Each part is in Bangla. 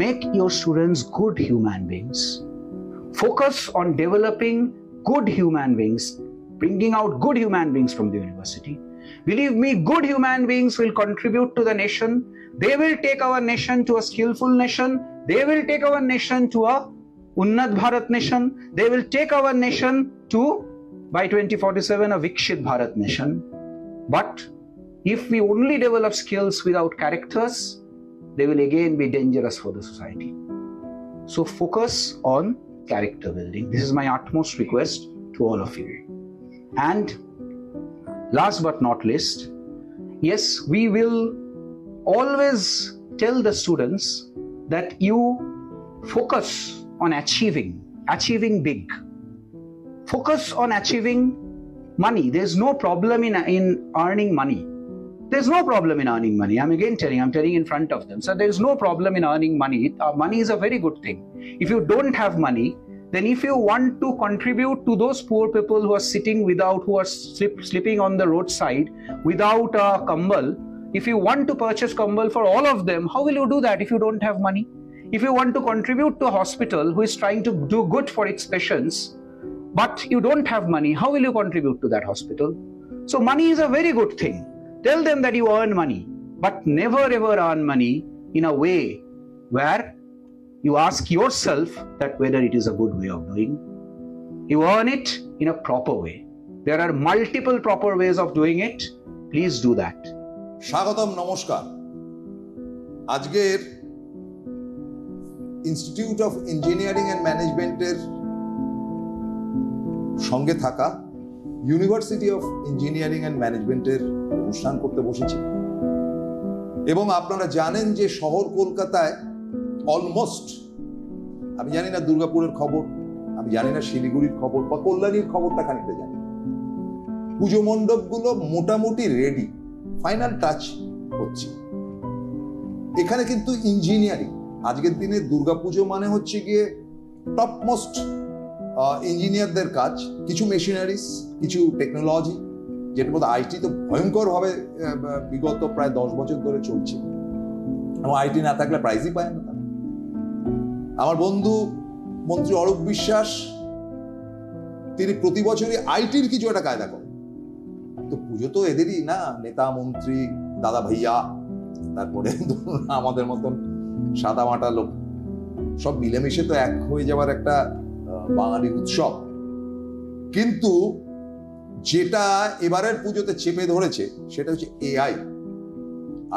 make your students good human beings. Focus on developing good human beings, bringing out good human beings from the university. Believe me, good human beings will contribute to the nation. They will take our nation to a skillful nation. They will take our nation to a Unnat Bharat nation. They will take our nation to, by 2047, a Vikshit Bharat nation. But if we only develop skills without characters, they will again be dangerous for the society. So focus on character building. This is my utmost request to all of you. And last but not least, yes, we will always tell the students that you focus on achieving big. Focus on achieving money. There's no problem in earning money. There's no problem in earning money. I'm telling in front of them. So there's no problem in earning money. Money is a very good thing. If you don't have money, then if you want to contribute to those poor people who are sitting who are sleeping on the roadside without a kambal, if you want to purchase kambal for all of them, how will you do that if you don't have money? If you want to contribute to a hospital who is trying to do good for its patients, but you don't have money, how will you contribute to that hospital? So money is a very good thing. Tell them that you earn money, but never ever earn money in a way where you ask yourself that whether it is a good way of doing. You earn it in a proper way. There are multiple proper ways of doing it. Please do that. স্বাগতম, নমস্কার। আজকের ইনস্টিটিউট অফ ইঞ্জিনিয়ারিং অ্যান্ড ম্যানেজমেন্টের সঙ্গে থাকা ইউনিভার্সিটি অফ ইঞ্জিনিয়ারিং অ্যান্ড ম্যানেজমেন্টের অনুষ্ঠান করতে বসেছি। এবং আপনারা জানেন যে শহর কলকাতায় অলমোস্ট, আমি জানি না দুর্গাপুরের খবর, আমি জানি না শিলিগুড়ির খবর বা কল্যাণীর খবরটা খানিকটা জানি, পুজো মণ্ডপগুলো মোটামুটি রেডি, ফাইনাল টাচ হচ্ছে। এখানে কিন্তু ইঞ্জিনিয়ারিং, আজকের দিনে দুর্গাপুজো মানে হচ্ছে গিয়ে টপমোস্ট ইঞ্জিনিয়ারদের কাজ, কিছু মেশিনারিজ, কিছু টেকনোলজি, যেটার মধ্যে আইটি তো ভয়ঙ্করভাবে বিগত প্রায় 10 বছর ধরে চলছে, এবং আইটি না থাকলে প্রাইজই পায় না। আমার বন্ধু মন্ত্রী অরূপ বিশ্বাস, তিনি প্রতি বছরই আইটির কিছু একটা কায়দা করেন। তো পুজো তো এদেরই না, নেতা মন্ত্রী দাদা ভাইয়া, তারপরে আমাদের মতন সাদা মাটা লোক, সব মিলেমিশে তো এক হয়ে যাওয়ার একটা বাঙালি উৎসব। কিন্তু যেটা এবারের পুজোতে চেপে ধরেছে সেটা হচ্ছে এআই,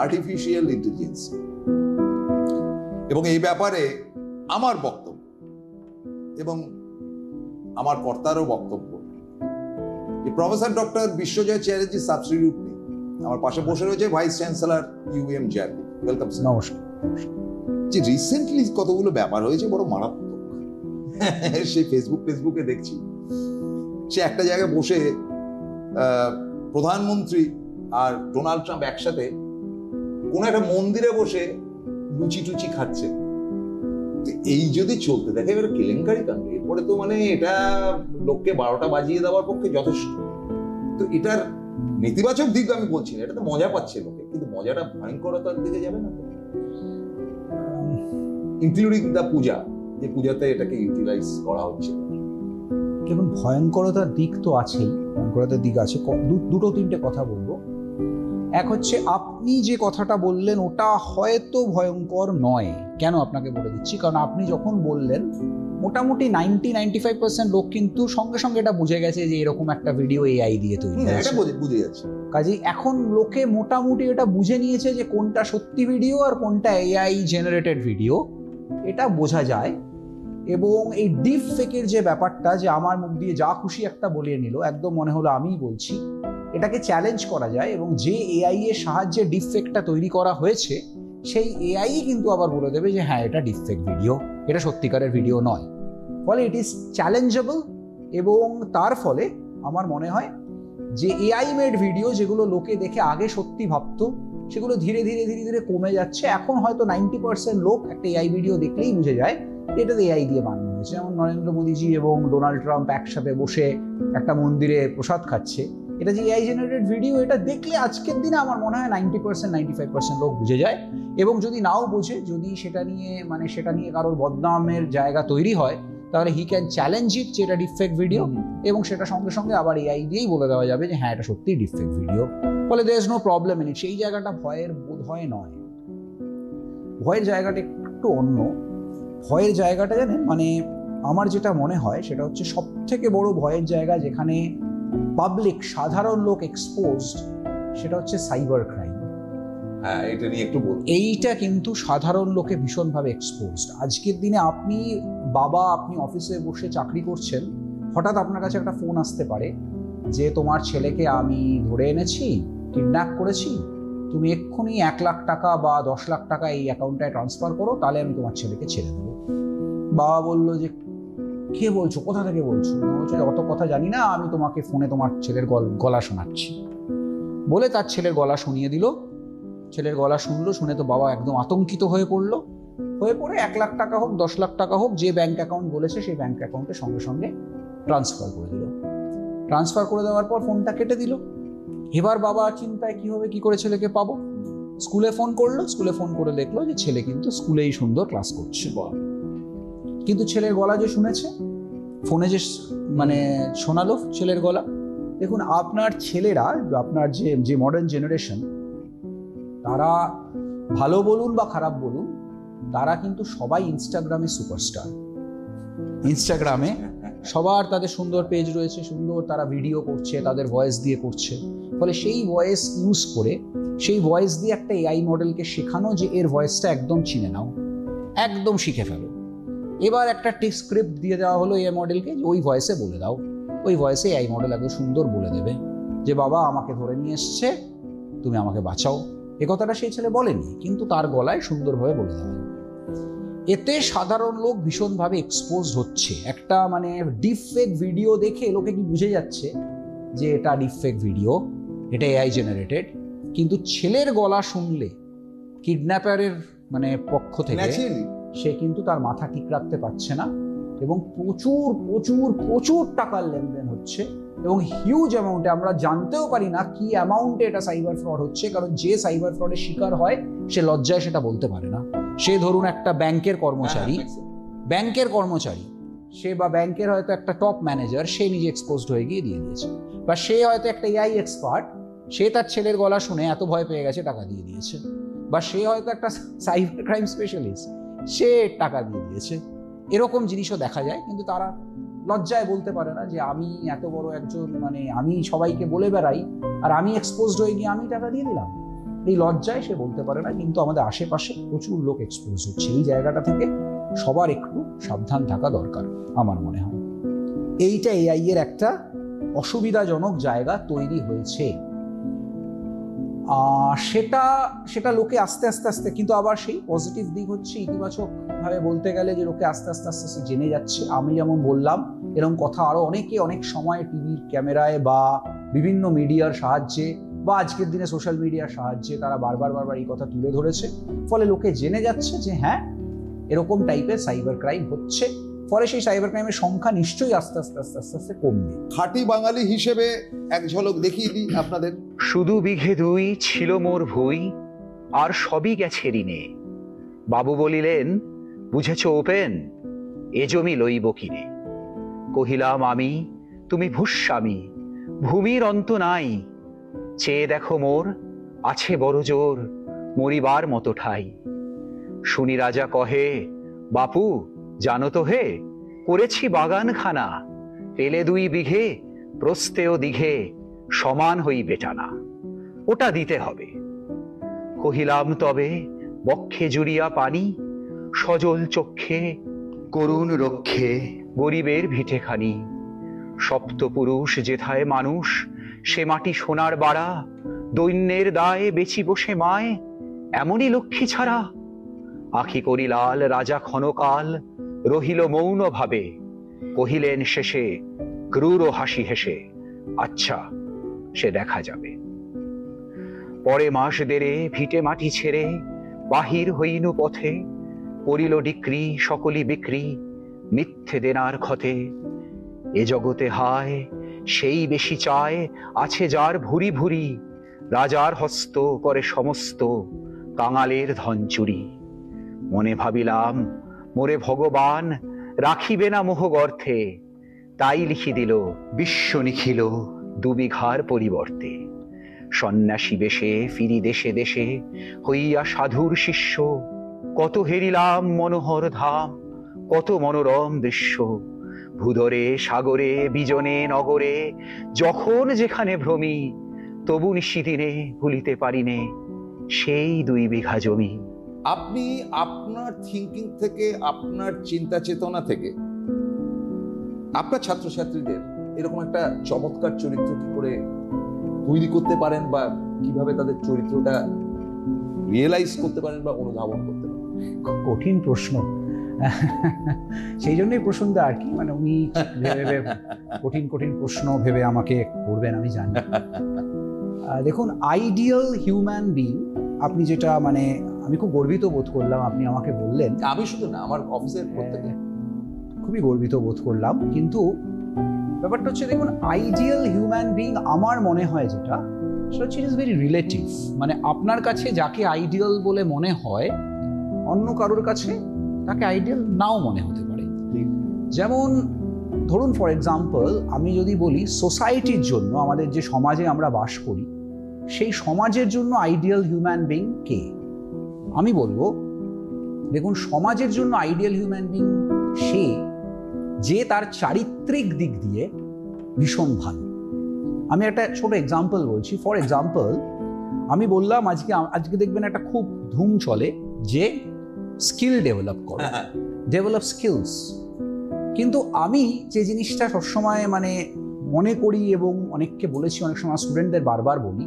আর্টিফিশিয়াল ইন্টেলিজেন্স। এবং এই ব্যাপারে আমার বক্তব্য এবং আমার কর্তারও বক্তব্য, যে প্রফেসর ডক্টর বিশ্বজয় চ্যাটার্জি সাবস্টিটিউট নেই, আমার পাশে বসে রয়েছে vice chancellor UM Joydeep. Welcome sir. নমস্কার। যে রিসেন্টলি কতগুলো ব্যাপার হয়েছে বড় মারাত্মক, সেই ফেসবুকে দেখছি, সে একটা জায়গায় বসে প্রধানমন্ত্রী আর ডোনাল্ড ট্রাম্প একসাথে কোন একটা মন্দিরে বসে লুচি টুচি খাচ্ছে। এই যদি চলতে দেখে এবার কেলেঙ্কারি কাণ্ড, এরপরে তো মানে এটা লোককে 12টা বাজিয়ে দেওয়ার পক্ষে যথেষ্ট। তো এটার নেতিবাচক দিক আমি বলছি না, এটা তো মজা পাচ্ছে লোকে, কিন্তু মজাটা ভয়ঙ্করতার দিকে যাবে না, ইনক্লুডিং দ্য পূজা, যে পূজাতে এটাকে ইউটিলাইজ করা হচ্ছে। যেমন ভয়ঙ্করতার দিক তো আছেই, ভয়ঙ্করতার দিক আছে। দুটো তিনটে কথা বলবো। এক হচ্ছে, আপনি যে কথাটা বললেন ওটা হয়তো ভয়ঙ্কর নয়। কেন আপনাকে বলে দিচ্ছি, কারণ আপনি যখন বললেন মোটামুটি 90-95% লোক কিন্তু সঙ্গে সঙ্গে এটা বুঝে গেছে যে এরকম একটা ভিডিও এআই দিয়ে তৈরি হয়েছে, বুঝে যাচ্ছে। কাজেই এখন লোকে মোটামুটি এটা বুঝে নিয়েছে যে কোনটা সত্যি ভিডিও আর কোনটা এআই জেনারেটেড ভিডিও, এটা বোঝা যায়। এবং এই ডিপ ফেকের যে ব্যাপারটা, যে আমার মুখ দিয়ে যা খুশি একটা বলিয়ে নিল, একদম মনে হলো আমিই বলছি, এটাকে চ্যালেঞ্জ করা যায়। এবং যে এআই এর সাহায্যে ডিপ ফেকটা তৈরি করা হয়েছে, সেই এআই কিন্তু আবার বলে দেবে যে হ্যাঁ এটা ডিপ ফেক ভিডিও, এটা সত্যিকারের ভিডিও নয়। ফলে ইট ইজ চ্যালেঞ্জেবল। এবং তার ফলে আমার মনে হয় যে এআই মেড ভিডিও যেগুলো লোকে দেখে আগে সত্যি ভাবতো, সেগুলো ধীরে ধীরে ধীরে ধীরে কমে যাচ্ছে। এখন হয়তো 90% লোক একটা এআই ভিডিও দেখলেই বুঝে যায় এটা এআই দিয়ে বানানো হয়েছে। যেমন নরেন্দ্র মোদীজি এবং ডোনাল্ড ট্রাম্প একসাথে বসে একটা মন্দিরে প্রসাদ খাচ্ছে, এটা যে এআই জেনারেটেড ভিডিও, এটা দেখলে আজকের দিনে আমার মনে হয় 90% 95% লোক বুঝে যায়। এবং যদি নাও বোঝে, যদি সেটা নিয়ে কারোর বদনামের জায়গা তৈরি হয়, তাহলে হি ক্যান চ্যালেঞ্জ ইট যে এটা ডিফেক্ট ভিডিও, এবং সেটা সঙ্গে সঙ্গে আবার এআই দিয়েই বলে দেওয়া যাবে যে হ্যাঁ এটা সত্যিই ডিফেক্ট ভিডিও। ফলে there is no problem in it. সেই জায়গাটা ভয়ের বোধ হয় নয়। ভয়ের জায়গাটা একটু অন্য। ভয়ের জায়গাটা জানেন, আমার যেটা মনে হয় সেটা হচ্ছে সব থেকে বড় ভয়ের জায়গা যেখানে পাবলিক, সাধারণ লোক এক্সপোজড, সেটা হচ্ছে সাইবার ক্রাইম। হ্যাঁ, এটা নিয়ে একটু বলুন। এইটা কিন্তু সাধারণ লোকে ভীষণভাবে এক্সপোজড। আজকের দিনে আপনি অফিসে বসে চাকরি করছেন, হঠাৎ আপনার কাছে একটা ফোন আসতে পারে যে তোমার ছেলেকে আমি ধরে এনেছি, কিডন্যাপ করেছি, তুমি এক্ষুনি 1 লাখ টাকা বা 10 লাখ টাকা এই অ্যাকাউন্টে ট্রান্সফার করো, তাহলে আমি তোমার ছেলেকে ছেড়ে দেবো। বাবা বললো যে কে বলছো, কোথা থেকে বলছো? বলছে অত কথা জানি না, আমি তোমাকে ফোনে তোমার ছেলের গলা শোনাচ্ছি। বলে তার ছেলের গলা শুনিয়ে দিল। ছেলের গলা শুনে তো বাবা একদম আতঙ্কিত হয়ে পড়ে 1 লাখ টাকা হোক 10 লাখ টাকা হোক, যে ব্যাংক অ্যাকাউন্ট বলেছে সেই ব্যাংক অ্যাকাউন্টে সঙ্গে সঙ্গে ট্রান্সফার করে দিল। ট্রান্সফার করে দেওয়ার পর ফোনটা কেটে দিল। এবার বাবা চিন্তায় কি করে ছেলেকে পাবো। স্কুলে ফোন করলো, স্কুলে ফোন করে দেখলো যে ছেলে কিন্তু স্কুলেই সুন্দর ক্লাস করছে। কিন্তু ছেলের গলা যে শুনেছে, ফোনে যে শোনালো ছেলের গলা। দেখুন, আপনার ছেলেরা, আপনার যে মডার্ন জেনারেশন, তারা ভালো বলুন বা খারাপ বলুন, তারা কিন্তু সবাই ইনস্টাগ্রামে সুপারস্টার। ইনস্টাগ্রামে সবার তাদের সুন্দর পেজ রয়েছে, সুন্দর তারা ভিডিও করছে, তাদের ভয়েস দিয়ে করছে। ফলে সেই ভয়েস ইউজ করে, সেই ভয়েস দিয়ে একটা এআই মডেলকে শেখানো যে এর ভয়েসটা একদম চিনে নাও, একদম শিখে ফেলো। এবার একটা স্ক্রিপ্ট দিয়ে দেওয়া হলো এআই মডেলকে, যে ওই ভয়েসে বলে দাও। ওই ভয়েসে এআই মডেল একদম সুন্দর বলে দেবে যে বাবা আমাকে ধরে নিয়ে এসছে, তুমি আমাকে বাঁচাও। এ কথাটা সেই ছেলে বলেনি, কিন্তু তার গলায় সুন্দরভাবে বলে দেওয়া হলো। এতে সাধারণ লোক ভীষণভাবে এক্সপোজড হচ্ছে। একটা ডিফেক্ট ভিডিও দেখে লোকে কি বুঝে যাচ্ছে যে এটা ডিফেক্ট ভিডিও, এটা এআই জেনারেটেড। কিন্তু ছেলের গলা শুনলে কিডন্যাপারের পক্ষ থেকে সে কিন্তু তার মাথা ঠিক রাখতে পারছে না, এবং প্রচুর প্রচুর প্রচুর টাকার লেনদেন হচ্ছে, এবং হিউজ অ্যামাউন্টে। আমরা জানতেও পারি না কি অ্যামাউন্টে এটা সাইবার ফ্রড হচ্ছে, কারণ যে সাইবার ফ্রডের শিকার হয় সে লজ্জায় সেটা বলতে পারে না। সে ধরুন একটা ব্যাংকের কর্মচারী, সে বা ব্যাংকের হয়তো একটা টপ ম্যানেজার, সে নিজে এক্সপোজড হয়ে গিয়ে দিয়ে দিয়েছে। বা সে হয়তো একটা এআই এক্সপার্ট, সে তার ছেলের গলা শুনে এত ভয় পেয়ে গেছে টাকা দিয়ে দিয়েছে। বা সে হয়তো একটা সাইবার ক্রাইম স্পেশালিস্ট, সে টাকা দিয়ে দিয়েছে। এরকম জিনিসও দেখা যায়, কিন্তু তারা লজ্জায় বলতে পারে না যে আমি এত বড় একজন, আমি সবাইকে বলে বেড়াই আর আমি এক্সপোজড হয়ে গিয়ে আমি টাকা দিয়ে দিলাম। এই লজ্জায় সে বলতে পারে না, কিন্তু আমাদের আশেপাশে প্রচুর লোক এক্সপোজ হচ্ছে। এই জায়গাটা থেকে সবার একটু সাবধান থাকা দরকার আমার মনে হয়। এইটা এআই এর একটা অসুবিধাজনক জায়গা তৈরি হয়েছে। সেটা লোকে আস্তে আস্তে, কিন্তু আবার সেই পজিটিভ দিক হচ্ছে, ইতিবাচক ভাবে বলতে গেলে যে লোকে আস্তে আস্তে জেনে যাচ্ছে। আমি যেমন বললাম, এরকম কথা আরো অনেকে অনেক সময় টিভির ক্যামেরায় বা বিভিন্ন মিডিয়ার সাহায্যে বা আজকের দিনে সোশ্যাল মিডিয়ার সাহায্যে তারা বারবার এই কথা তুলে ধরেছে। ফলে লোকে জেনে যাচ্ছে যে হ্যাঁ, এরকম টাইপের সাইবার ক্রাইম হচ্ছে। ফলে সেই সাইবার ক্রাইমের সংখ্যা নিশ্চয়ই আস্তে আস্তে কমবে। খাঁটি বাঙালি হিসেবে এক ঝলক দেখিয়ে দিই আপনাদের। শুধু বিঘে 2 ছিল মোর ভুই, আর সবই গেছে ঋণে। বাবু বলিলেন, বুঝেছ ওপেন, এ জমি লইব কিনে। কহিলাম আমি, তুমি ভূস্বামী, ভূমির অন্ত নাই। চেয়ে দেখো মোর, আছে বড় জোর, মরিবার মতো ঠাই। শুনি রাজা কহে, বাপু জানো তো হে, করেছি বাগানখানা, পেলে 2 বিঘে, প্রস্থেও দিঘে, সমান হইবে টানা, ওটা দিতে হবে। কহিলাম তবে, বক্ষে জুড়িয়া পানি, সজল চক্ষে করুণ রক্ষে, গরিবের ভিটেখানি। সপ্তপুরুষ যেথায় মানুষ, সে মাটি সোনার বাড়া, দৈন্যের দায়ে বেচি বসে মায়, এমনই লক্ষ্মী ছাড়া। আখি করি লাল, রাজা ক্ষণকাল রহিল মৌন ভাবে, কহিলেন শেষে ক্রূর হাসি হেসে, আচ্ছা সে দেখা যাবে। পরে মাস দেড়ে ভিটে মাটি ছেড়ে বাহির হইনু পথে, করিল ডিক্রি সকলি বিক্রি, মিথ্যে দেনার ক্ষতে। এ জগতে হায় সেই বেশি চায়, আছে যার ভুরি ভুরি, রাজার হস্ত করে সমস্ত কাঙালের ধন চুরি। মনে ভাবিলাম মোরে ভগবান রাখিবে না মোহ গর্থে, তাই লিখি দিল বিশ্ব নিখিল 2 বিঘার পরিবর্তে। সন্ন্যাসী বেশে ফিরি দেশে দেশে, হইয়া সাধুর শিষ্য, কত হেরিলাম মনোহর ধাম, কত মনোরম দৃশ্য। ভূধরে সাগরে বিজনে নগরে, যখন যেখানে ভ্রমি, তবু নিশিদিনে ভুলিতে পারিনে সেই 2 বিঘা জমি। আপনি আপনার থিঙ্কিং থেকে, আপনার চিন্তা চেতনা থেকে আপনার ছাত্রছাত্রীদের এরকম একটা চমৎকার চরিত্র কি করে তৈরি করতে পারেন, বা কিভাবে তাদের চরিত্রটা রিয়েলাইজ করতে পারেন বা অনুধাবন করতে পারেন? কঠিন প্রশ্ন। সেই জন্যই প্রশ্নটা আর কি, মানে উনি ভেবে কঠিন কঠিন প্রশ্ন ভেবে আমাকে করবেন, আমি জানি। দেখুন, আইডিয়াল হিউম্যান বিং, আপনি যেটা, মানে আমি খুব গর্বিত বোধ করলাম আপনি আমাকে বললেন। আমি শুধু না, আমার অফিসের প্রত্যেকে খুবই গর্বিত বোধ করলাম। কিন্তু ব্যাপারটা হচ্ছে, দেখুন, আইডিয়াল হিউম্যান বিং আমার মনে হয় যেটা, সেটা হচ্ছে ইট ইজ ভেরি রিলেটিভ। মানে আপনার কাছে যাকে আইডিয়াল বলে মনে হয়, অন্য কারোর কাছে তাকে আইডিয়াল নাও মনে হতে পারে। যেমন ধরুন, ফর এক্সাম্পল, আমি যদি বলি সোসাইটির জন্য, আমাদের যে সমাজে আমরা বাস করি, সেই সমাজের জন্য আইডিয়াল হিউম্যান বিং কে? আমি বলবো, দেখুন, সমাজের জন্য আইডিয়াল হিউম্যান বিং সে যে তার চারিত্রিক দিক দিয়ে ভীষণ ভালো। আমি একটা ছোট এক্সাম্পল বলছি। ফর এক্সাম্পল, আমি বললাম আজকে দেখবেন একটা খুব ধুম চলে যে স্কিল ডেভেলপ করো, ডেভেলপ স্কিলস। কিন্তু আমি যে জিনিসটা সবসময় মানে মনে করি এবং অনেককে বলেছি, অনেক সময় স্টুডেন্টদের বারবার বলি,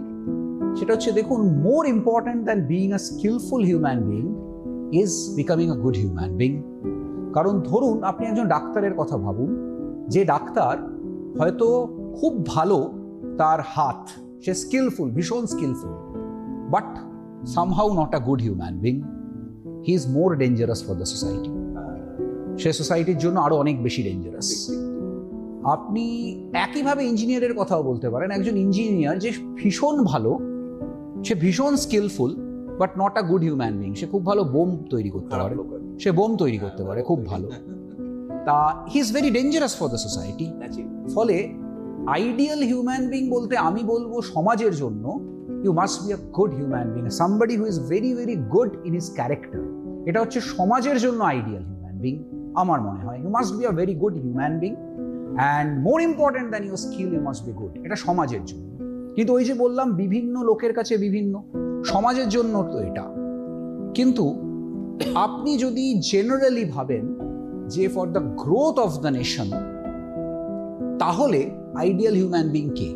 সেটা হচ্ছে, দেখুন, more important than being a skilful human being is becoming a good human being. কারণ ধরুন, আপনি একজন ডাক্তারের কথা ভাবুন, যে ডাক্তার হয়তো খুব ভালো তার হাত, সে স্কিলফুল, ভীষণ skillful, but somehow not a good human being. He is more dangerous for the society. সে সোসাইটির জন্য আরো অনেক বেশি ডেঞ্জারাস। আপনি একইভাবে ইঞ্জিনিয়ারের কথাও বলতে পারেন। একজন ইঞ্জিনিয়ার যে ভীষণ ভালো, সে ভীষণ skillful, but not a good human being. সে খুব ভালো বোম তৈরি করতে পারে, সে বোম তৈরি করতে পারে খুব ভালো, তা he is very dangerous for the society. ফলে আইডিয়াল হিউম্যান বিং বলতে আমি বলবো, সমাজের জন্য you must be a good human being, somebody who is very very good in his character. এটা হচ্ছে সমাজের জন্য আইডিয়াল হিউম্যান বিং আমার মনে হয়। You must be a very good human being and more important than your skill, you must be good. এটা সমাজের জন্য। কিন্তু ওই যে বললাম, বিভিন্ন লোকের কাছে বিভিন্ন, সমাজের জন্য তো এটা। কিন্তু আপনি যদি জেনারেলি ভাবেন যে for the growth of the nation, তাহলে আইডিয়াল হিউম্যান বিং কে?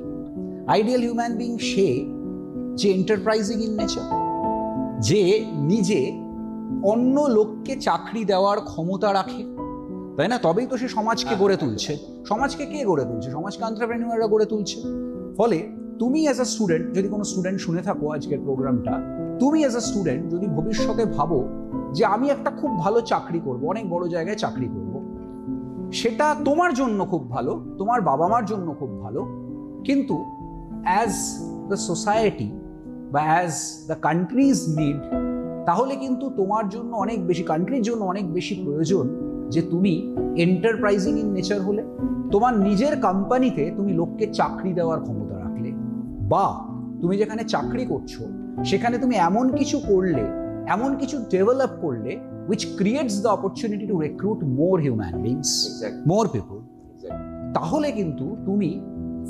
আইডিয়াল হিউম্যান বিং সে যে এন্টারপ্রাইজিং ইন নেচার, যে নিজে অন্য লোককে চাকরি দেওয়ার ক্ষমতা রাখে, তাই না? তবেই তো সে সমাজকে গড়ে তুলছে। সমাজকে কে গড়ে তুলছে? সমাজকে এন্টারপ্রেনিউররা গড়ে তুলছে। ফলে তুমি অ্যাজ আ স্টুডেন্ট, যদি কোনো স্টুডেন্ট শুনে থাকো আজকের প্রোগ্রামটা, তুমি অ্যাজ আ স্টুডেন্ট যদি ভবিষ্যতে ভাবো যে আমি একটা খুব ভালো চাকরি করব, অনেক বড় জায়গায় চাকরি করব, সেটা তোমার জন্য খুব ভালো, তোমার বাবা মার জন্য খুব ভালো, কিন্তু অ্যাজ দ্য সোসাইটি বা অ্যাজ দ্য কান্ট্রিজ নিড, তাহলে কিন্তু তোমার জন্য অনেক বেশি, কান্ট্রির জন্য অনেক বেশি প্রয়োজন যে তুমি এন্টারপ্রাইজিং ইন নেচার হলে, তোমার নিজের কোম্পানিতে তুমি লোককে চাকরি দেওয়ার ক্ষমতা রাখলে, বা তুমি যেখানে চাকরি করছো সেখানে তুমি এমন কিছু করলে, এমন কিছু ডেভেলপ করলে which creates the opportunity to recruit more human beings, more people. তাহলে কিন্তু তুমি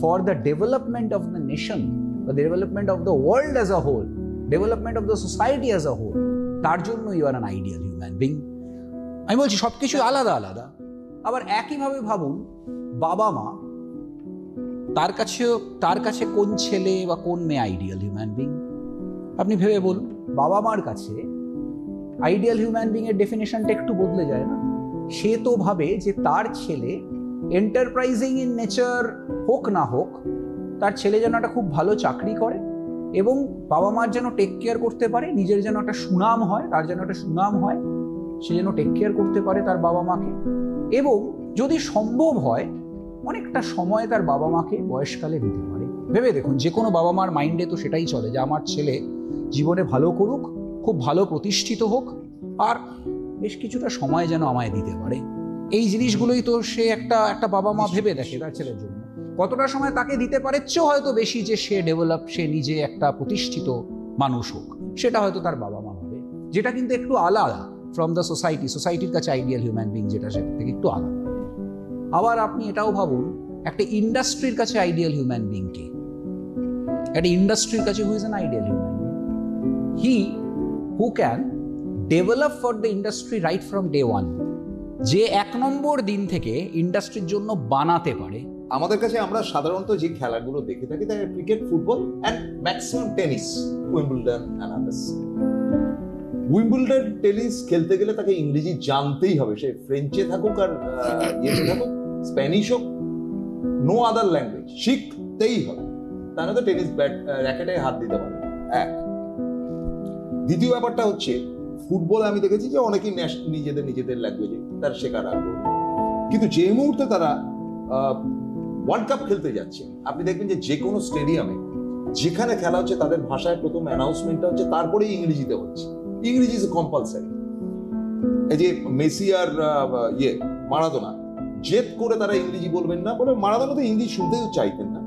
for the development of the nation, the development of the world as a whole, development of the society as a whole, তার জন্য you are an ideal human being. আমি বলছি সবকিছু আলাদা আলাদা। আবার একইভাবে ভাবুন, বাবা মা, তার কাছে কোন ছেলে বা কোন মেয়ে আইডিয়াল হিউম্যান বিং? আপনি ভেবে বলুন। বাবা মার কাছে আইডিয়াল হিউম্যান বিং এর ডেফিনেশনটা একটু বদলে যায় না? সে তো ভাবে যে তার ছেলে এন্টারপ্রাইজিং ইন নেচার হোক না হোক, তার ছেলে যেন একটা খুব ভালো চাকরি করে এবং বাবা মার যেন টেক কেয়ার করতে পারে, নিজের যেন একটা সুনাম হয়, তার যেন একটা সুনাম হয়, সে যেন টেক কেয়ার করতে পারে তার বাবা মাকে, এবং যদি সম্ভব হয় অনেকটা সময় তার বাবা মাকে বয়সকালে দিতে পারে। ভেবে দেখুন, যে কোনো বাবা মার মাইন্ডে তো সেটাই চলে যে আমার ছেলে জীবনে ভালো করুক, খুব ভালো প্রতিষ্ঠিত হোক, আর বেশ কিছুটা সময় যেন আমায় দিতে পারে। এই জিনিসগুলোই তো সে একটা বাবা মা ভেবে দেখে তার ছেলের জন্য। কতটা সময় তাকে দিতে পারে চেয়েও হয়তো বেশি যে সে ডেভেলপ, সে নিজে একটা প্রতিষ্ঠিত মানুষ হোক, সেটা হয়তো তার বাবা মা হবে, যেটা কিন্তু একটু আলাদা ফ্রম দ্য সোসাইটির কাছে আইডিয়াল হিউম্যান বিং যেটা, সেটা থেকে একটু আলাদা। আবার আপনি এটাও ভাবুন, একটা ইন্ডাস্ট্রির কাছে আইডিয়াল হিউম্যান বিং কে? একটা ইন্ডাস্ট্রির কাছে who is an ideal human being? He who can develop for the industry right from day one, যে 1 নম্বর দিন থেকে ইন্ডাস্ট্রির জন্য বানাতে পারে। আমাদের কাছে আমরা সাধারণত যে খেলাগুলো দেখে থাকি তাই cricket, football and maximum tennis, Wimbledon and others. Wimbledon tennis খেলতে গেলে তাকে ইংরেজি জানতেই হবে, সে ফ্রেঞ্চে থাকুক আর ইয়েতে থাকুক, স্প্যানিশ হোক, নো আদার ল্যাঙ্গুয়েজ শিখতেই হবে, তা না তো টেনিস র্যাকেটে হাত দিতে পারে। এক। দ্বিতীয় ব্যাপারটা হচ্ছে, ফুটবলে আমি দেখেছি যে অনেকেই নিজেদের ল্যাঙ্গুয়েজে তার শেখার আগ্রহ, কিন্তু যে মুহূর্তে তারা ওয়ার্ল্ড কাপ খেলতে যাচ্ছে, আপনি দেখবেন যে কোনো স্টেডিয়ামে যেখানে খেলা হচ্ছে তাদের ভাষায় প্রথম অ্যানাউন্সমেন্টটা হচ্ছে, তারপরে ইংরেজিতে হচ্ছে। ইংরেজি ইজ কম্পালসারি। এই যে মেসি আর মারাদোনা জেদ করে তারা ইংরেজি বলবেন না বলে, মারাদোনা তো ইংরেজি শুনতেও চাইতেন না।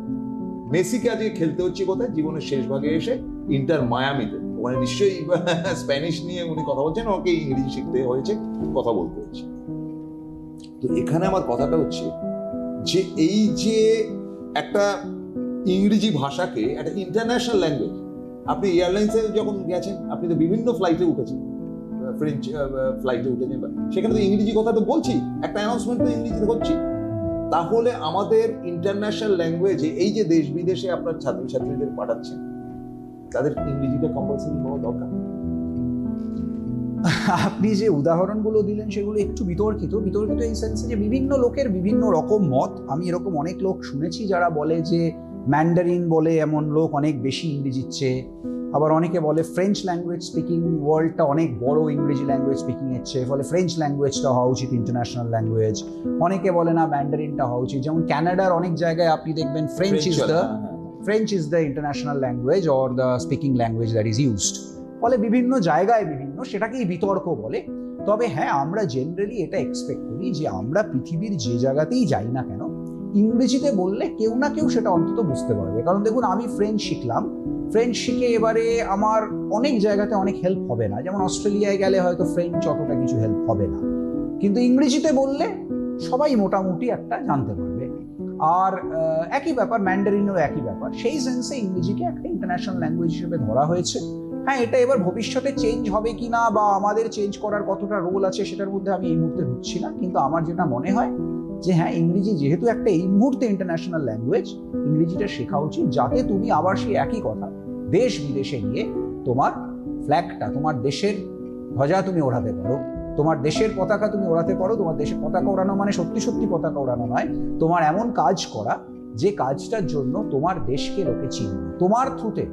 মেসিকে আজকে খেলতে হচ্ছে কোথায়? জীবনের শেষ ভাগে এসে ইন্টার মায়ামিতে, ওখানে নিশ্চয়ই স্প্যানিশ নিয়ে উনি কথা বলছেন, ওকে ইংরেজি শিখতে হয়েছে, কথা বলতে হয়েছে। তো এখানে আমার কথাটা হচ্ছে যে এই যে একটা ইংরেজি ভাষাকে একটা ইন্টারন্যাশনাল ল্যাঙ্গুয়েজ, আপনি এয়ারলাইন্সে যখন গেছেন, আপনি তো বিভিন্ন ফ্লাইটে উঠেছেন, ফ্রেঞ্চ ফ্লাইটে উঠেছেন, সেখানে তো ইংরেজি কথা তো বলছি, একটা অ্যানাউন্সমেন্ট তো ইংরেজিতে হচ্ছে। তাহলে আমাদের ইন্টারন্যাশনাল ল্যাঙ্গুয়েজে এই যে দেশ বিদেশে আপনার ছাত্রছাত্রীদের পাঠাচ্ছেন, তাদের ইংরেজিটা কম্পালসারি হওয়া দরকার। আপনি যে উদাহরণগুলো দিলেন সেগুলো একটু বিতর্কিত এই সেন্সে যে বিভিন্ন লোকের বিভিন্ন রকম মত। আমি এরকম অনেক লোক শুনেছি যারা বলে যে ম্যান্ডারিন বলে এমন লোক অনেক বেশি ইংরেজির চেয়ে, আবার অনেকে বলে ফ্রেঞ্চ ল্যাঙ্গুয়েজ স্পিকিং ওয়ার্ল্ডটা অনেক বড় ইংরেজি ল্যাঙ্গুয়েজ স্পিকিং এর চেয়ে, ফলে ফ্রেঞ্চ ল্যাঙ্গুয়েজটা হওয়া উচিত ইন্টারন্যাশনাল ল্যাঙ্গুয়েজ। অনেকে বলে না, ম্যান্ডারিনটা হওয়া উচিত। যেমন ক্যানাডার অনেক জায়গায় আপনি দেখবেন French is the international language or the speaking language that is used. ফলে বিভিন্ন জায়গায় বিভিন্ন, সেটাকেই বিতর্ক বলে। তবে হ্যাঁ, আমরা জেনারেলি এটা এক্সপেক্ট করি যে আমরা পৃথিবীর যে জায়গাতেই যাই না কেন, ইংরেজিতে বললে কেউ না কেউ সেটা অন্তত বুঝতে পারবে। কারণ দেখুন, আমি ফ্রেঞ্চ শিখলাম, ফ্রেঞ্চ শিখে এবারে আমার অনেক জায়গাতে অনেক হেল্প হবে না। যেমন অস্ট্রেলিয়ায় গেলে হয়তো ফ্রেঞ্চ অতটা কিছু হেল্প হবে না, কিন্তু ইংরেজিতে বললে সবাই মোটামুটি একটা জানতে পারবে। আর একই ব্যাপার, ম্যান্ডারিনেরও একই ব্যাপার। সেই সেন্সে ইংরেজিকে একটা ইন্টারন্যাশনাল ল্যাঙ্গুয়েজ হিসেবে ধরা হয়েছে। হ্যাঁ, এটা এবার ভবিষ্যতে চেঞ্জ হবে কিনা বা আমাদের চেঞ্জ করার কতটা রোল আছে সেটার মধ্যে আমি এই মুহূর্তে ঢুকছি না, কিন্তু আমার যেটা মনে হয় যে হ্যাঁ, ইংরেজি যেহেতু একটা এই মুহূর্তে ইন্টারন্যাশনাল ল্যাঙ্গুয়েজ, ইংরেজিটা শেখা উচিত, যাতে তুমি আবার সেই একই কথা দেশ বিদেশে গিয়ে তোমার ফ্ল্যাগটা, তোমার দেশের ধ্বজা তুমি ওড়াতে পারো, তোমার দেশের পতাকা তুমি ওড়াতে পারো। তোমার দেশের পতাকা ওড়ানো মানে সত্যি সত্যি পতাকা ওড়ানো নয়, তোমার এমন কাজ করা যে কাজটার জন্য তোমার দেশকে লোকে চিনবে, তোমার থ্রুতে,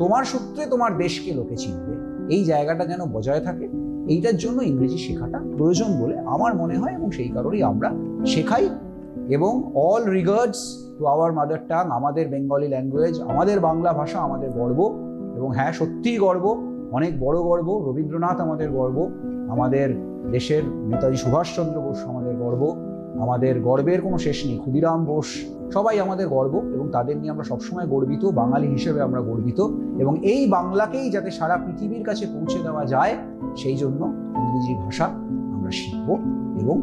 তোমার সূত্রে তোমার দেশকে লোকে চিনবে। এই জায়গাটা যেন বজায় থাকে, এইটার জন্য ইংরেজি শেখাটা প্রয়োজন বলে আমার মনে হয়, এবং সেই কারণেই আমরা শেখাই। এবং all regards to our mother tongue, আমাদের বেঙ্গলি ল্যাঙ্গুয়েজ, আমাদের বাংলা ভাষা আমাদের গর্ব। এবং হ্যাঁ, সত্যিই গর্ব, অনেক বড় গর্ব। রবীন্দ্রনাথ আমাদের গর্ব, আমাদের দেশের নেতাজি সুভাষচন্দ্র বোস আমাদের গর্ব, আমাদের গর্বের কোনো শেষ নেই। ক্ষুদিরাম বোস, সবাই আমাদের গর্ব, এবং তাদের নিয়ে আমরা সবসময় গর্বিত, বাঙালি হিসেবে আমরা গর্বিত। এবং এই বাংলাকেই যাতে সারা পৃথিবীর কাছে পৌঁছে দেওয়া যায়, সেই জন্য ইংরেজি ভাষা আমরা শিখব এবং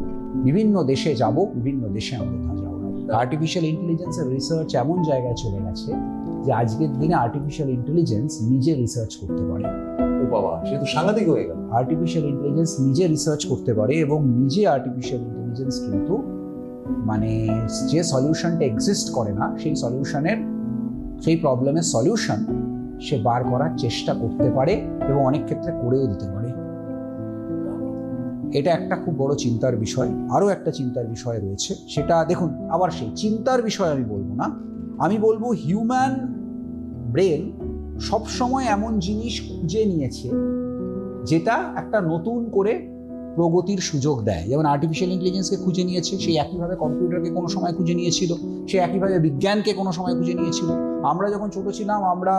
বিভিন্ন দেশে যাব, বিভিন্ন দেশে আমাদের ধ্বজা ওড়াবো। আর্টিফিশিয়াল ইন্টেলিজেন্সের রিসার্চ এমন জায়গায় চলে গেছে যে আজকের দিনে আর্টিফিশিয়াল ইন্টেলিজেন্স নিজে রিসার্চ করতে পারে। ও বাবা, সে তো সাংঘাতিক হয়ে গেল। আর্টিফিশিয়াল ইন্টেলিজেন্স নিজে রিসার্চ করতে পারে, এবং নিজে আর্টিফিশিয়াল ইন্টেলিজেন্স কিন্তু মানে যে সলিউশনটা এক্সিস্ট করে না, সেই সলিউশনের, সেই প্রবলেমের সলিউশন সে বার করার চেষ্টা করতে পারে, এবং অনেক ক্ষেত্রে করেও দিতে পারে। এটা একটা খুব বড় চিন্তার বিষয়। আরও একটা চিন্তার বিষয় রয়েছে, সেটা দেখুন, আবার সেই চিন্তার বিষয় আমি বলবো না, আমি বলবো হিউম্যান ব্রেন সবসময় এমন জিনিস খুঁজে নিয়েছে যেটা একটা নতুন করে প্রগতির সুযোগ দেয়। যেমন আর্টিফিশিয়াল ইন্টেলিজেন্সকে খুঁজে নিয়েছে, সেই একইভাবে কম্পিউটারকে কোনো সময় খুঁজে নিয়েছিল, সে একইভাবে বিজ্ঞানকে কোনো সময় খুঁজে নিয়েছিল। আমরা যখন ছোট ছিলাম আমরা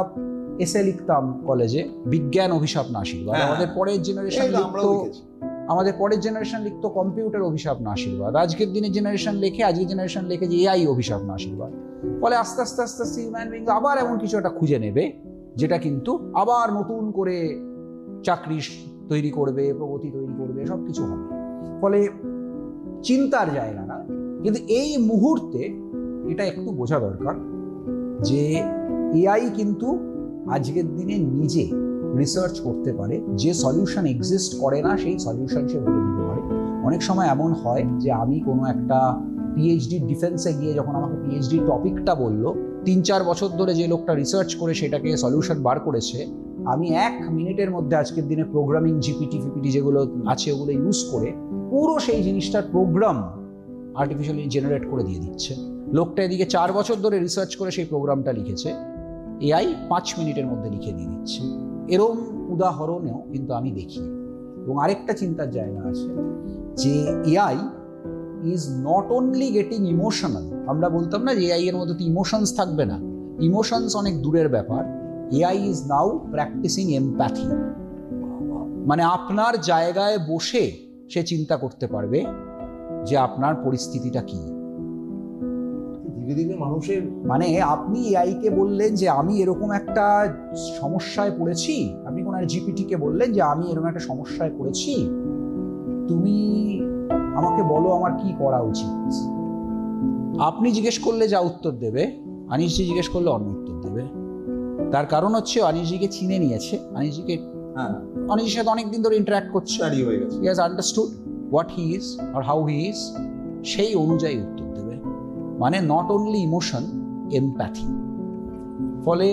এসে লিখতাম কলেজে, বিজ্ঞান অভিশাপ না আশীর্বাদ। আমাদের পরের জেনারেশন লিখতো কম্পিউটার অভিশাপ না আশীর্বাদ। আজকের দিনের জেনারেশন লেখে যে এআই অভিশাপ না আশীর্বাদ। ফলে আস্তে আস্তে আস্তে আস্তে হিউম্যান বিং আবার এমন কিছু একটা খুঁজে নেবে যেটা কিন্তু আবার নতুন করে চাকরি তৈরি করবে, প্রগতি তৈরি করবে, সব কিছু হবে। ফলে চিন্তার জায়গা না, কিন্তু এই মুহূর্তে এটা একটু বোঝা দরকার যে এআই কিন্তু আজকের দিনে নিজে রিসার্চ করতে পারে, যে সলিউশন এক্সিস্ট করে না সেই সলিউশন সে বলে দিতে পারে। অনেক সময় এমন হয় যে আমি কোনো একটা পিএইচডি ডিফেন্সে গিয়ে যখন আমাকে পিএইচডি টপিকটা বললো, 3-4 বছর ধরে যে লোকটা রিসার্চ করে সেটাকে সলিউশন বার করেছে, আমি 1 মিনিটের মধ্যে আজকের দিনে প্রোগ্রামিং জিপিটি যেগুলো আছে ওগুলো ইউজ করে পুরো সেই জিনিসটার প্রোগ্রাম আর্টিফিশিয়ালি জেনারেট করে দিয়ে দিচ্ছে। লোকটা এদিকে 4 বছর ধরে রিসার্চ করে সেই প্রোগ্রামটা লিখেছে, এআই 5 মিনিটের মধ্যে লিখে দিয়ে দিচ্ছে। এরকম উদাহরণেও কিন্তু আমি দেখি। এবং আরেকটা চিন্তার জায়গা আছে যে AI is not only getting emotional. আমরা বলতাম না যে এআই এর মধ্যে তো ইমোশনস থাকবে না, ইমোশনস অনেক দূরের ব্যাপার। AI is now practising empathy, মানে আপনার জায়গায় বসে সে চিন্তা করতে পারবে যে আপনার পরিস্থিতিটা কি। ধীরে ধীরে মানুষের মানে আপনি এআইকে বললেন যে আমি এরকম একটা সমস্যায় পড়েছি, আপনি কোন জিপিটিকে বললেন যে আমি এরকম একটা সমস্যায় পড়েছি, তুমি আমাকে বলো আমার কি করা উচিত। আপনি জিজ্ঞেস করলে যা উত্তর দেবে, আনিশজি জিজ্ঞেস করলে অন্য উত্তর দেবে। তার কারণ হচ্ছে আনিশজিকে চিনে নিয়েছে, আনিশজির সাথে অনেকদিন ধরে ইন্টারঅ্যাক্ট করছে, he has understood what he is আর হাউ হি ইজ, সেই অনুযায়ী উত্তর দেবে। মানে নট অনলি ইমোশন, এমপ্যাথি। ফলে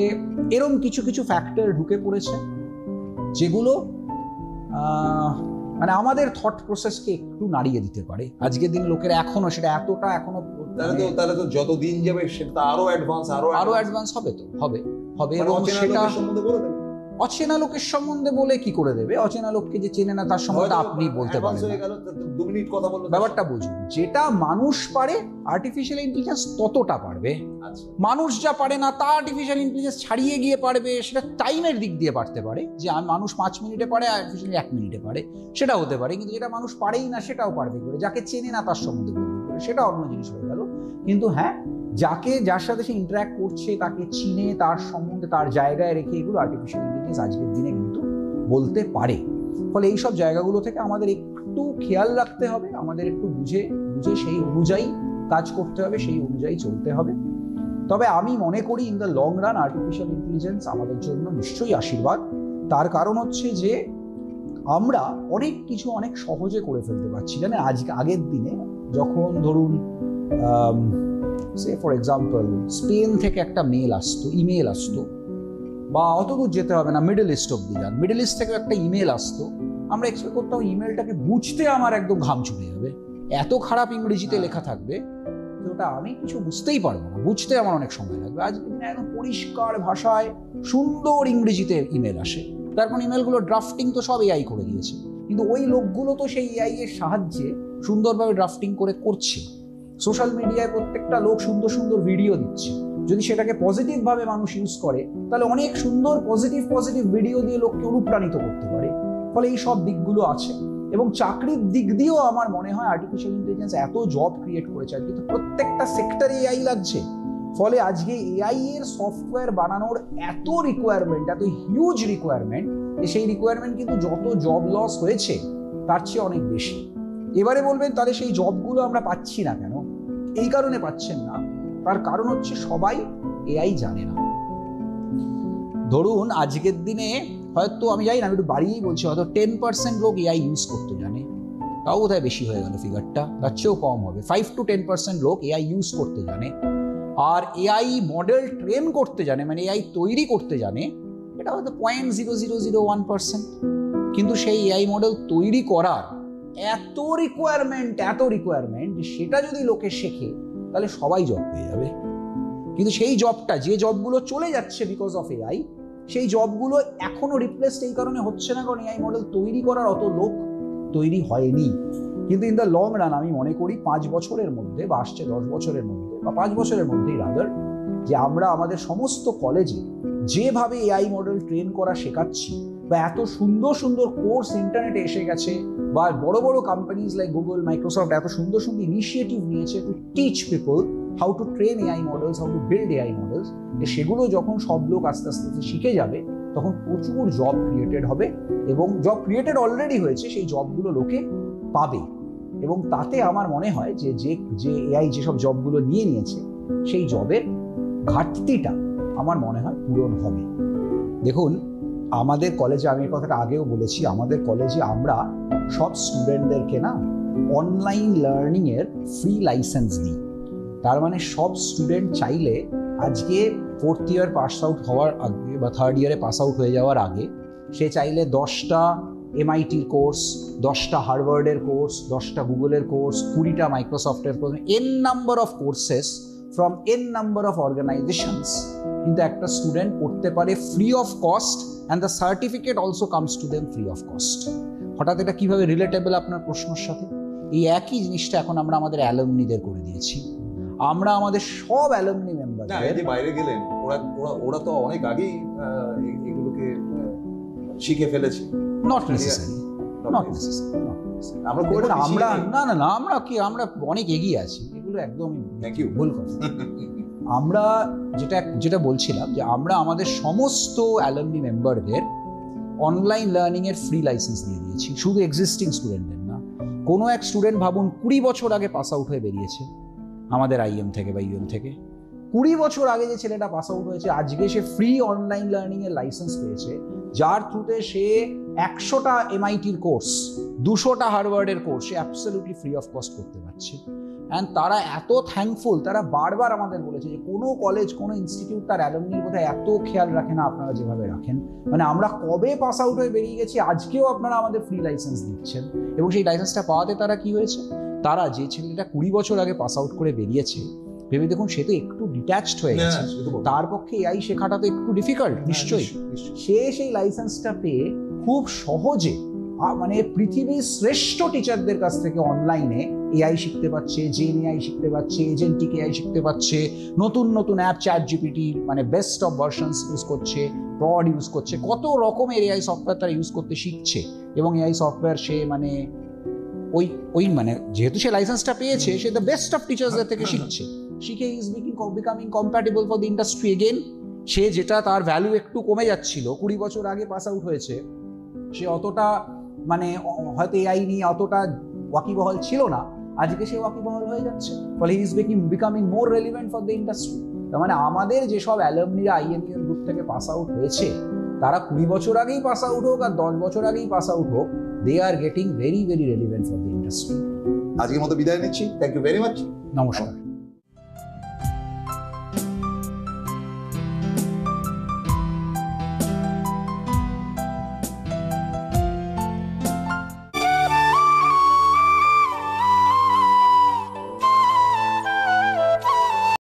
এরম কিছু কিছু ফ্যাক্টর ঢুকে পড়েছে যেগুলো মানে আমাদের থট প্রসেসকে একটু নাড়িয়ে দিতে পারে। আজকের দিন লোকের এখনো সেটা এতটা এখনো তাহলে তো যত দিন যাবে সেটা আরো অ্যাডভান্স হবে তো হবে এবং সেটা অচেনা লোকের সম্বন্ধে বলে কি করে দেবে? অচেনা লোককে যে চেনে না তার সম্বন্ধে আপনি বলতে পারেন। ব্যাপারটা বুঝুন, যেটা মানুষ পারে আর্টিফিশিয়াল ইন্টেলিজেন্স ততটা পারবে। মানুষ যা পারে না তা আর্টিফিশিয়াল ইন্টেলিজেন্স ছাড়িয়ে গিয়ে পারবে। সেটা টাইমের দিক দিয়ে পারতে পারে, যে মানুষ 5 মিনিটে পারে, আর্টিফিশিয়াল 1 মিনিটে পারে, সেটা হতে পারে। কিন্তু যেটা মানুষ পারেই না সেটাও পারবে করে, যাকে চেনে না তার সম্বন্ধে বলতে পারে, সেটা অন্য জিনিস হয়ে গেল। কিন্তু হ্যাঁ, যার সাথে সে ইন্টারঅ্যাক্ট করছে তাকে চিনে, তার সম্বন্ধে তার জায়গায় রেখে এগুলো আর্টিফিশিয়াল ইন্টেলিজেন্স আজকের দিনে কিন্তু বলতে পারে। ফলে এইসব জায়গাগুলো থেকে আমাদের একটু খেয়াল রাখতে হবে, আমাদের একটু বুঝে সেই অনুযায়ী কাজ করতে হবে, সেই অনুযায়ী চলতে হবে। তবে আমি মনে করি in the long run artificial intelligence আমাদের জন্য নিশ্চয়ই আশীর্বাদ। তার কারণ হচ্ছে যে আমরা অনেক কিছু অনেক সহজে করে ফেলতে পারছি। জানেন, আগের দিনে যখন ধরুন সে ফর এক্সাম্পল স্পেন থেকে একটা ইমেল আসতো, বা অত দূর যেতে হবে না, মিডল ইস্ট অব্দি যান, মিডল ইস্ট থেকে একটা ইমেল আসতো, আমরা এক্সপেক্ট করতাম ইমেলটাকে বুঝতে আমার একদম ঘাম ছুটে যাবে, এত খারাপ ইংরেজিতে লেখা থাকবে ওটা আমি কিছু বুঝতেই পারবো না, বুঝতে আমার অনেক সময় লাগবে। আজকের দিনে একদম পরিষ্কার ভাষায় সুন্দর ইংরেজিতে ইমেল আসে। তার কারণ ইমেলগুলো ড্রাফটিং তো সব এআই করে দিয়েছে, কিন্তু ওই লোকগুলো তো সেই এআই এর সাহায্যে সুন্দরভাবে ড্রাফটিং করছে। সোশ্যাল মিডিয়ায় প্রত্যেকটা লোক সুন্দর সুন্দর ভিডিও দিচ্ছে, যদি সেটাকে পজিটিভভাবে মানুষ ইউজ করে তাহলে অনেক সুন্দর পজিটিভ ভিডিও দিয়ে লোককে অনুপ্রাণিত করতে পারে। ফলে এই সব দিকগুলো আছে। এবং চাকরির দিক দিয়েও আমার মনে হয় আর্টিফিশিয়াল ইন্টেলিজেন্স এত জব ক্রিয়েট করেছে, কিন্তু প্রত্যেকটা সেক্টরে এআই লাগছে। ফলে আজকে এআই এর সফটওয়্যার বানানোর এত রিকোয়ারমেন্ট, এত হিউজ রিকোয়ারমেন্ট, সেই রিকোয়ারমেন্ট কিন্তু যত জব লস হয়েছে তার চেয়ে অনেক বেশি। এবারে বলবেন তাহলে সেই জবগুলো আমরা পাচ্ছি না কেন? এই কারণে পাচ্ছেন না, তার কারণ হচ্ছে সবাই এআই জানে না। ধরুন আজকের দিনে হয়তো আমি জানি না, আমি একটু বাড়িয়েই বলছি, হয়তো 10% লোক এআই ইউজ করতে জানে, তাও বোধহয় বেশি হয়ে গেল ফিগারটা, তার চেয়েও কম হবে। 5 to 10% লোক এআই ইউজ করতে জানে। আর এআই মডেল ট্রেন করতে জানে, মানে এআই তৈরি করতে জানে, এটা হয়তো 0.0001%। কিন্তু সেই এআই মডেল তৈরি করার এত রিকোয়ারমেন্ট সেটা যদি লোকে শেখে তাহলে সবাই জব পেয়ে যাবে। কিন্তু সেই জবটা, যে জবগুলো চলে যাচ্ছে বিকজ অফ এআই, সেই জবগুলো এখনো রিপ্লেসড এই কারণে হচ্ছে না কারণ এআই মডেল তৈরি করার অত লোক তৈরি হয়নি। কিন্তু ইন দ্য লং রান আমি মনে করি 5 বছরের মধ্যে বা আসছে 10 বছরের মধ্যে বা 5 বছরের মধ্যেই রাদার, যে আমরা আমাদের সমস্ত কলেজে যেভাবে এআই মডেল ট্রেন করা শেখাচ্ছি, বা এত সুন্দর সুন্দর কোর্স ইন্টারনেটে এসে গেছে, বা বড় বড় কোম্পানিজ লাইক গুগল, মাইক্রোসফট এত সুন্দর সুন্দর ইনিশিয়েটিভ নিয়েছে to teach people how to train AI models, how to build AI models, সেগুলো যখন সব লোক আস্তে আস্তে শিখে যাবে তখন প্রচুর জব ক্রিয়েটেড হবে, এবং জব ক্রিয়েটেড অলরেডি হয়েছে, সেই জবগুলো লোকে পাবে। এবং তাতে আমার মনে হয় যে যে এআই যেসব জবগুলো নিয়ে নিয়েছে সেই জবের ঘাটতিটা আমার মনে হয় পূরণ হবে। দেখুন, আমাদের কলেজে, আমি এই কথাটা আগেও বলেছি, আমাদের কলেজে আমরা সব স্টুডেন্টদেরকে না অনলাইন লার্নিংয়ের ফ্রি লাইসেন্স দিই। তার মানে সব স্টুডেন্ট চাইলে আজকে 4th ইয়ার পাস আউট হওয়ার আগে বা 3rd ইয়ারে পাস আউট হয়ে যাওয়ার আগে সে চাইলে 10টা MITর কোর্স, 10টা হার্ভার্ডের কোর্স, 10টা গুগলের কোর্স, 20টা মাইক্রোসফটের course, n number of courses from n number of organisations কিন্তু একটা স্টুডেন্ট পড়তে পারে free of cost, and the certificate also comes to them free of cost. হঠাৎ এটা কিভাবে রিলেটেবল আপনার প্রশ্নের সাথে? এই একই জিনিসটা এখন আমরা আমাদের অ্যালুমনিদের করে দিয়েছি। আমরা আমাদের সব অ্যালুমনি মেম্বারদের, যে বাইরে গেলেন ওরা তো অনেক আগেই এগুলোকে শিখে ফেলেছে। Not necessary. আমরা অনেক এগিয়ে আছি, এগুলো একদম ভুল কথা। আমরা যেটা বলছিলাম যে আমরা আমাদের সমস্ত অ্যালুমনি মেম্বারদের অনলাইন লার্নিং এর ফ্রি লাইসেন্স দিয়ে দিয়েছি, শুধু এক্সিস্টিং স্টুডেন্টদের না। কোনো এক স্টুডেন্ট ভাবুন 20 বছর আগে পাস আউট হয়ে বেরিয়েছে আমাদের IM থেকে বা UM থেকে, 20 বছর আগে যে ছেলেটা পাস আউট হয়েছে আজকে সে ফ্রি অনলাইন লার্নিং এর লাইসেন্স পেয়েছে, যার থ্রুতে সে 100টা MITর কোর্স, 200টা হার্ভার্ডের কোর্স সে অ্যাবসলিউটলি ফ্রি অফ কস্ট করতে পারছে। অ্যান্ড তারা এত থ্যাঙ্কফুল, তারা বারবার আমাদের বলেছে যে কোনো কলেজ, কোনো ইনস্টিটিউট তার অ্যালুমনির বোধহয় এত খেয়াল রাখে না আপনারা যেভাবে রাখেন। মানে আমরা কবে পাস আউট হয়ে বেরিয়ে গেছি, আজকেও আপনারা আমাদের ফ্রি লাইসেন্স দিচ্ছেন। এবং সেই লাইসেন্সটা পাওয়াতে তারা কি হয়েছে, তারা যে ছেলেটা 20 বছর আগে পাস আউট করে বেরিয়েছে, ভেবে দেখুন সে তো একটু ডিট্যাচড হয়ে গেছে, তার পক্ষে এআই শেখাটা তো একটু ডিফিকাল্ট নিশ্চয়ই। সে সেই লাইসেন্সটা পেয়ে খুব সহজে মানে পৃথিবীর শ্রেষ্ঠ টিচারদের কাছ থেকে অনলাইনে এআই শিখতে পাচ্ছে, জেন এআই শিখতে পাচ্ছে, এজেন্টিক এআই শিখতে পাচ্ছে, নতুন নতুন অ্যাপ, চ্যাট-জিপিটি মানে বেস্ট অফ ভার্সনস ইউজ করছে, প্রড ইউজ করছে, কত রকমের এআই সফটওয়্যার তারা ইউজ করতে শিখছে। এবং এআই সফটওয়্যার সে মানে ওই মানে যেহেতু সে লাইসেন্সটা পেয়েছে, সে দ্য বেস্ট অফ টিচার্সদের থেকে শিখছে, শিখে is becoming compatible for the industry again. সে যেটা তার ভ্যালু একটু কমে যাচ্ছিল, 20 বছর আগে পাস আউট হয়েছে, সে অতটা মানে হয়তো এআই নিয়ে অতটা ওয়াকিবহাল ছিল না, আজকে সে ওয়াকিবহাল হয়ে যাচ্ছে, ফলে he is becoming more relevant for the industry. তার মানে আমাদের যেসব অ্যালুমনিরা IMEM গ্রুপ থেকে পাস আউট হয়েছে, তারা 20 বছর আগেই পাস আউট হোক আর 10 বছর আগেই পাস আউট হোক, they are getting very very relevant for the industry. আজকের মতো বিদায় নিচ্ছি। Thank you very much. নমস্কার।